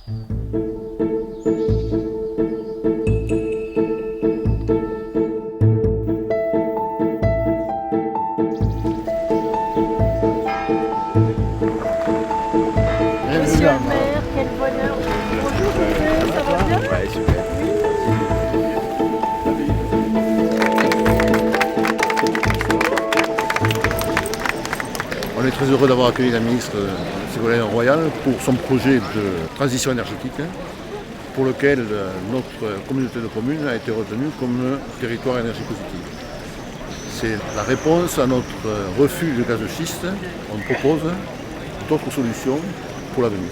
Monsieur le maire, quel bonheur. Bonjour, ça va bien? Ouais, super. On est très heureux d'avoir accueilli la ministre Ségolène Royal pour son projet de transition énergétique pour lequel notre communauté de communes a été retenue comme territoire énergie positive. C'est la réponse à notre refus du gaz de schiste. On propose d'autres solutions pour l'avenir.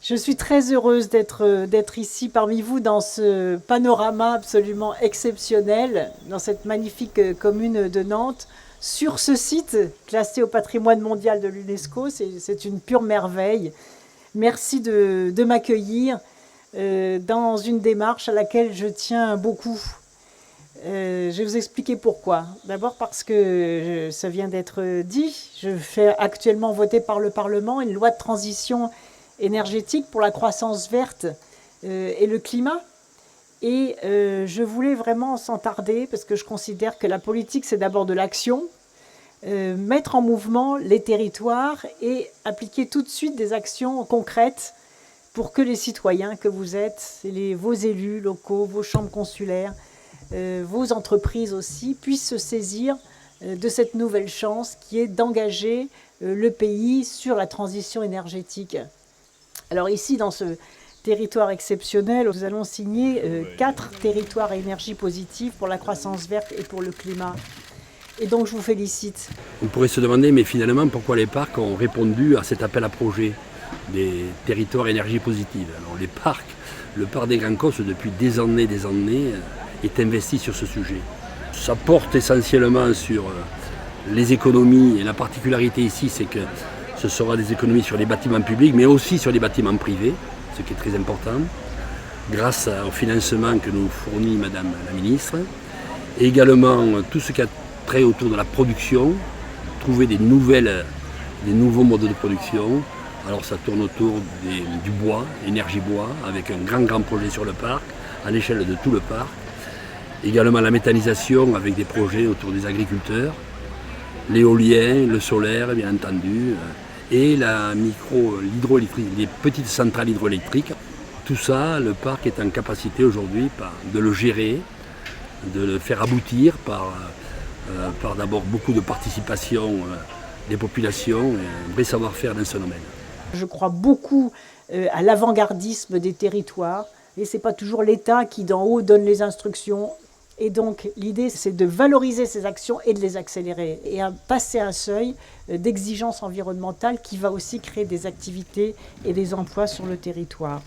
Je suis très heureuse d'être ici parmi vous dans ce panorama absolument exceptionnel, dans cette magnifique commune de Nantes, sur ce site classé au patrimoine mondial de l'UNESCO. C'est une pure merveille. Merci de m'accueillir dans une démarche à laquelle je tiens beaucoup. Je vais vous expliquer pourquoi. D'abord parce que ça vient d'être dit, je fais actuellement voter par le Parlement une loi de transition énergétique pour la croissance verte et le climat. Et je voulais vraiment sans tarder, parce que je considère que la politique c'est d'abord de l'action, mettre en mouvement les territoires et appliquer tout de suite des actions concrètes pour que les citoyens que vous êtes, vos élus locaux, vos chambres consulaires, vos entreprises aussi, puissent se saisir de cette nouvelle chance qui est d'engager le pays sur la transition énergétique. Alors ici, dans ce territoire exceptionnel, nous allons signer 4 territoires à énergie positive pour la croissance verte et pour le climat. Et donc je vous félicite. On pourrait se demander, mais finalement, pourquoi les parcs ont répondu à cet appel à projet des territoires à énergie positive. Alors les parcs, le parc des Grands Causses, depuis des années, est investi sur ce sujet. Ça porte essentiellement sur les économies, et la particularité ici, c'est que ce sera des économies sur les bâtiments publics, mais aussi sur les bâtiments privés, ce qui est très important, grâce au financement que nous fournit Madame la Ministre. Et également tout ce qui a trait autour de la production, trouver des nouveaux modes de production. Alors ça tourne autour du bois, énergie bois, avec un grand projet sur le parc, à l'échelle de tout le parc. Également la méthanisation avec des projets autour des agriculteurs, l'éolien, le solaire bien entendu, et l'hydroélectrique, les petites centrales hydroélectriques. Tout ça, le parc est en capacité aujourd'hui de le gérer, de le faire aboutir par d'abord beaucoup de participation des populations et un vrai savoir-faire dans ce domaine. Je crois beaucoup à l'avant-gardisme des territoires et ce n'est pas toujours l'État qui d'en haut donne les instructions. Et donc l'idée c'est de valoriser ces actions et de les accélérer et à passer un seuil d'exigence environnementale qui va aussi créer des activités et des emplois sur le territoire.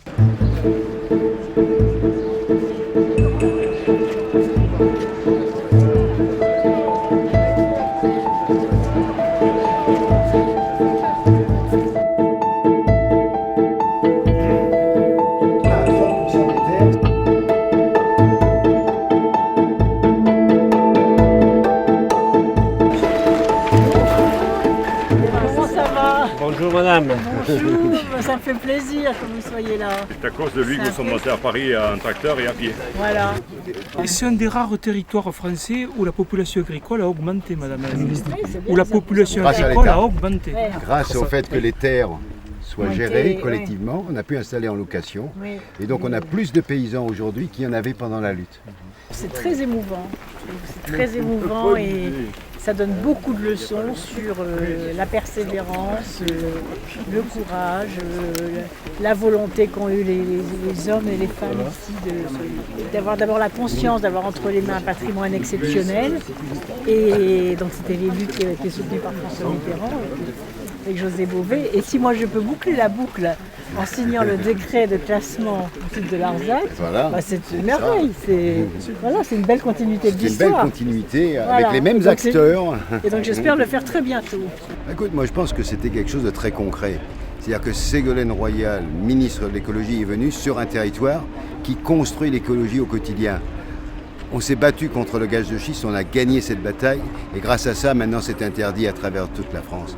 Bonjour madame. Bonjour, ça me fait plaisir que vous soyez là. C'est à cause de lui que nous sommes montés à Paris en tracteur et à pied. Voilà. C'est un des rares territoires français où la population agricole a augmenté, madame la ministre. Où la population agricole a augmenté. Grâce au fait que les terres soient gérées collectivement, on a pu installer en location. Et donc on a plus de paysans aujourd'hui qu'il y en avait pendant la lutte. C'est très émouvant. C'est très émouvant et ça donne beaucoup de leçons sur la persévérance, le courage, la volonté qu'ont eu les hommes et les femmes ici d'avoir d'abord la conscience d'avoir entre les mains un patrimoine exceptionnel. Et donc c'était les luttes qui avaient été soutenues par François Mitterrand avec José Bové. Et si moi je peux boucler la boucle en signant le décret de classement au titre de l'Arsac, c'est une merveille. C'est une belle continuité de l'histoire. C'est une belle continuité avec les mêmes acteurs. Et donc j'espère le faire très bientôt. Écoute, moi je pense que c'était quelque chose de très concret. C'est-à-dire que Ségolène Royal, ministre de l'écologie, est venue sur un territoire qui construit l'écologie au quotidien. On s'est battu contre le gaz de schiste, on a gagné cette bataille et grâce à ça, maintenant c'est interdit à travers toute la France.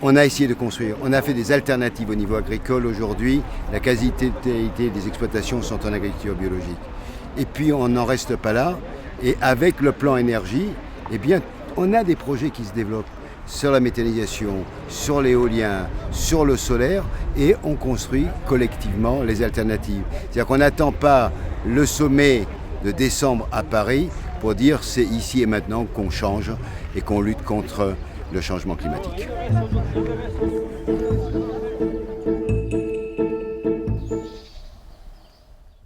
On a essayé de construire, on a fait des alternatives au niveau agricole. Aujourd'hui, la quasi-totalité des exploitations sont en agriculture biologique. Et puis on n'en reste pas là. Et avec le plan énergie, eh bien, on a des projets qui se développent sur la méthanisation, sur l'éolien, sur le solaire, et on construit collectivement les alternatives. C'est-à-dire qu'on n'attend pas le sommet de décembre à Paris pour dire c'est ici et maintenant qu'on change et qu'on lutte contre le changement climatique.